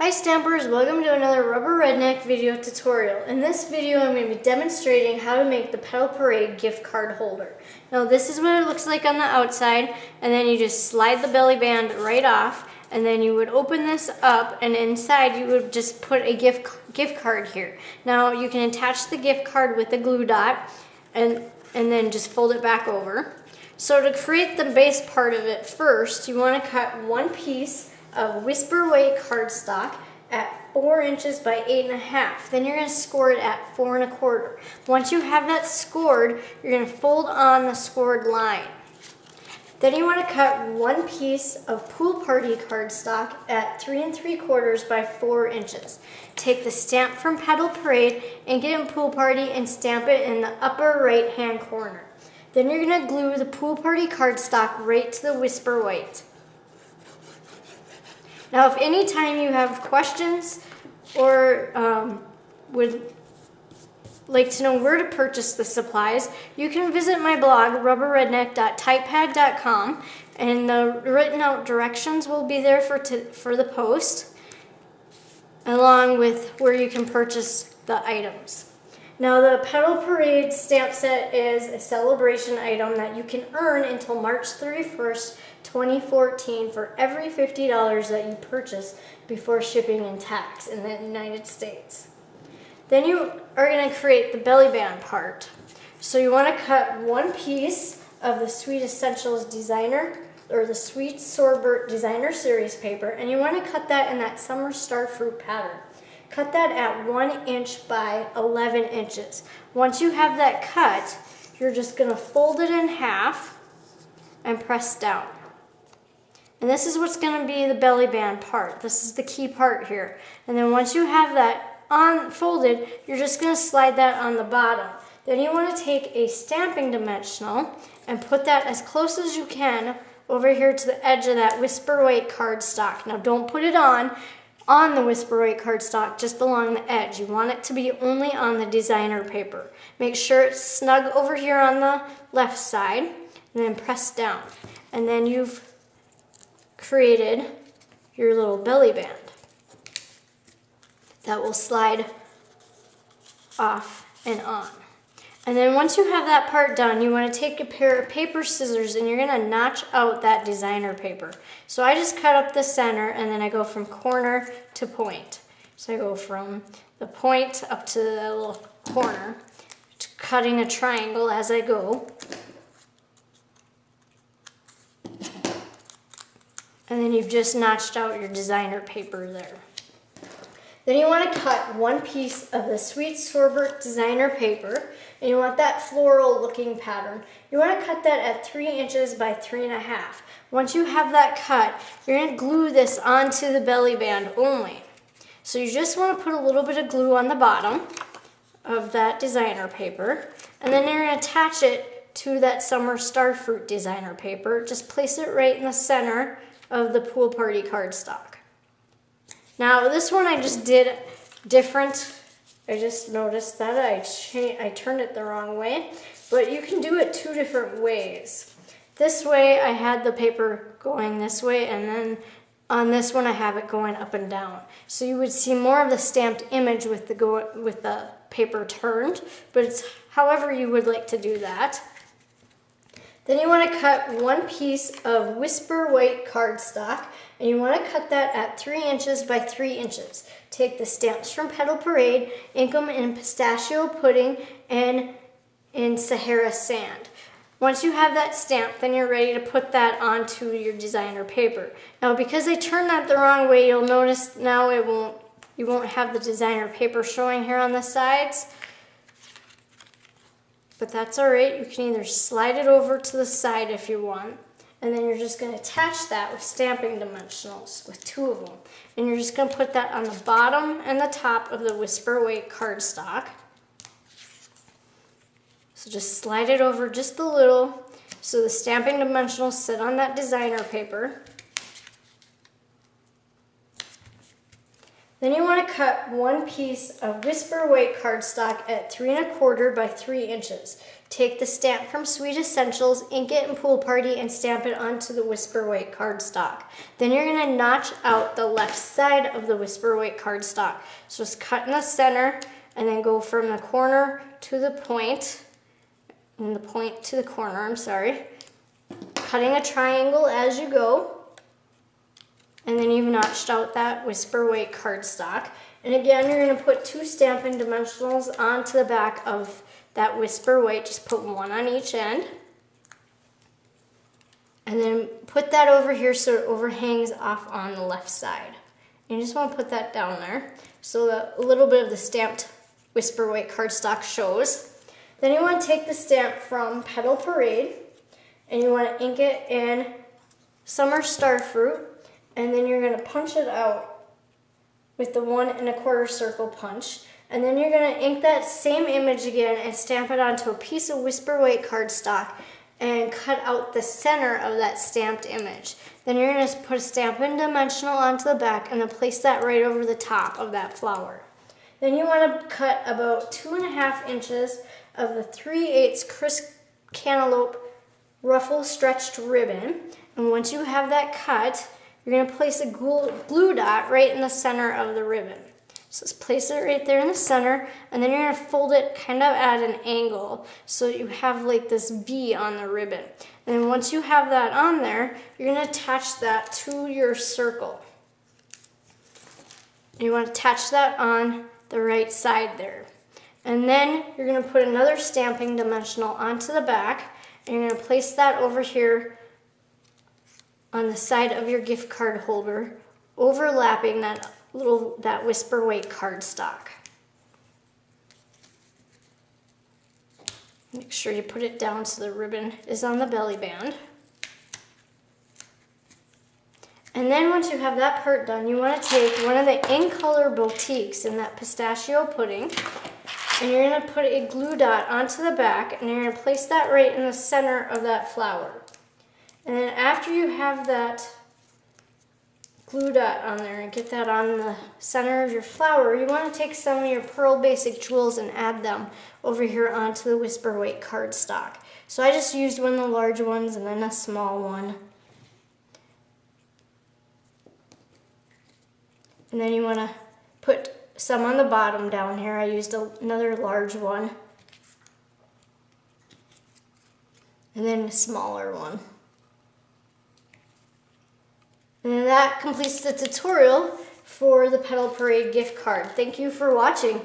Hi Stampers, welcome to another Rubber Redneck video tutorial. In this video I'm going to be demonstrating how to make the Petal Parade gift card holder. Now this is what it looks like on the outside, and then you just slide the belly band right off, and then you would open this up, and inside you would just put a gift card here. Now you can attach the gift card with a glue dot and then just fold it back over. So to create the base part of it first, you want to cut one piece of whisper weight cardstock at 4 inches by 8.5. Then you're going to score it at 4 1/4. Once you have that scored, you're going to fold on the scored line. Then you want to cut one piece of pool party cardstock at 3 3/4 by 4 inches. Take the stamp from Petal Parade and get in Pool Party and stamp it in the upper right hand corner. Then you're going to glue the Pool Party cardstock right to the whisper weight. Now, if any time you have questions or would like to know where to purchase the supplies, you can visit my blog, rubberredneck.typepad.com, and the written out directions will be there for the post, along with where you can purchase the items. Now, the Petal Parade stamp set is a celebration item that you can earn until March 31st, 2014 for every $50 that you purchase before shipping and tax in the United States. Then you are going to create the belly band part. So you want to cut one piece of the Sweet Essentials Designer or the Sweet Sorbet Designer Series paper, and you want to cut that in that Summer Star Fruit pattern. Cut that at 1 inch by 11 inches. Once you have that cut, you're just going to fold it in half and press down. And this is what's going to be the belly band part. This is the key part here. And then once you have that folded, you're just going to slide that on the bottom. Then you want to take a stamping dimensional and put that as close as you can over here to the edge of that whisper weight cardstock. Now don't put it on the whisper weight cardstock, just along the edge. You want it to be only on the designer paper. Make sure it's snug over here on the left side, and then press down. And then you've created your little belly band that will slide off and on. And then once you have that part done, you want to take a pair of paper scissors and you're going to notch out that designer paper. So I just cut up the center, and then I go from corner to point. So I go from the point up to the little corner, cutting a triangle as I go. And then you've just notched out your designer paper there. Then you want to cut one piece of the Sweet Sorbet designer paper, and you want that floral looking pattern. You want to cut that at 3 inches by 3.5. Once you have that cut, you're going to glue this onto the belly band only. So you just want to put a little bit of glue on the bottom of that designer paper, and then you're going to attach it to that Summer Star Fruit designer paper. Just place it right in the center of the Pool Party cardstock. Now this one I just did different. I just noticed that I turned it the wrong way, but you can do it 2 different ways. This way I had the paper going this way, and then on this one I have it going up and down. So you would see more of the stamped image with the paper turned, but it's however you would like to do that. Then you want to cut one piece of whisper weight cardstock, and you want to cut that at 3 inches by 3 inches. Take the stamps from Petal Parade, ink them in pistachio pudding and in Sahara sand. Once you have that stamp, then you're ready to put that onto your designer paper. Now because I turned that the wrong way, you'll notice now you won't have the designer paper showing here on the sides. But that's all right. You can either slide it over to the side if you want, and then you're just going to attach that with stamping dimensionals, with 2 of them. And you're just going to put that on the bottom and the top of the whisper weight cardstock. So just slide it over just a little so the stamping dimensionals sit on that designer paper. Then you want to cut one piece of Whisper White cardstock at 3 1/4 by 3 inches. Take the stamp from Sweet Essentials, ink it in Pool Party, and stamp it onto the Whisper White cardstock. Then you're going to notch out the left side of the Whisper White cardstock. So just cut in the center and then go from the corner to the point, and the point to the corner, I'm sorry. Cutting a triangle as you go. And then you've notched out that Whisper White cardstock. And again, you're going to put 2 Stampin' Dimensionals onto the back of that Whisper White. Just put one on each end. And then put that over here so it overhangs off on the left side. And you just want to put that down there so that a little bit of the stamped Whisper White cardstock shows. Then you want to take the stamp from Petal Parade and you want to ink it in Summer Starfruit. And then you're going to punch it out with the 1 1/4 circle punch. And then you're going to ink that same image again and stamp it onto a piece of Whisper White cardstock and cut out the center of that stamped image. Then you're going to put a Stampin' Dimensional onto the back and then place that right over the top of that flower. Then you want to cut about 2 1/2 inches of the 3/8 crisp cantaloupe ruffle stretched ribbon. And once you have that cut, you're going to place a glue dot right in the center of the ribbon. So just place it right there in the center, and then you're going to fold it kind of at an angle so you have like this V on the ribbon. And then once you have that on there, you're going to attach that to your circle. And you want to attach that on the right side there. And then you're going to put another Stampin' Dimensional onto the back, and you're going to place that over here on the side of your gift card holder, overlapping that Whisper White cardstock. Make sure you put it down so the ribbon is on the belly band. And then once you have that part done, you want to take one of the In Color Boutiques in that pistachio pudding, and you're going to put a glue dot onto the back, and you're going to place that right in the center of that flower. And then after you have that glue dot on there and get that on the center of your flower, you want to take some of your Pearl Basic jewels and add them over here onto the Whisper White cardstock. So I just used one of the large ones and then a small one. And then you want to put some on the bottom down here. I used another large one. And then a smaller one. And that completes the tutorial for the Petal Parade gift card. Thank you for watching.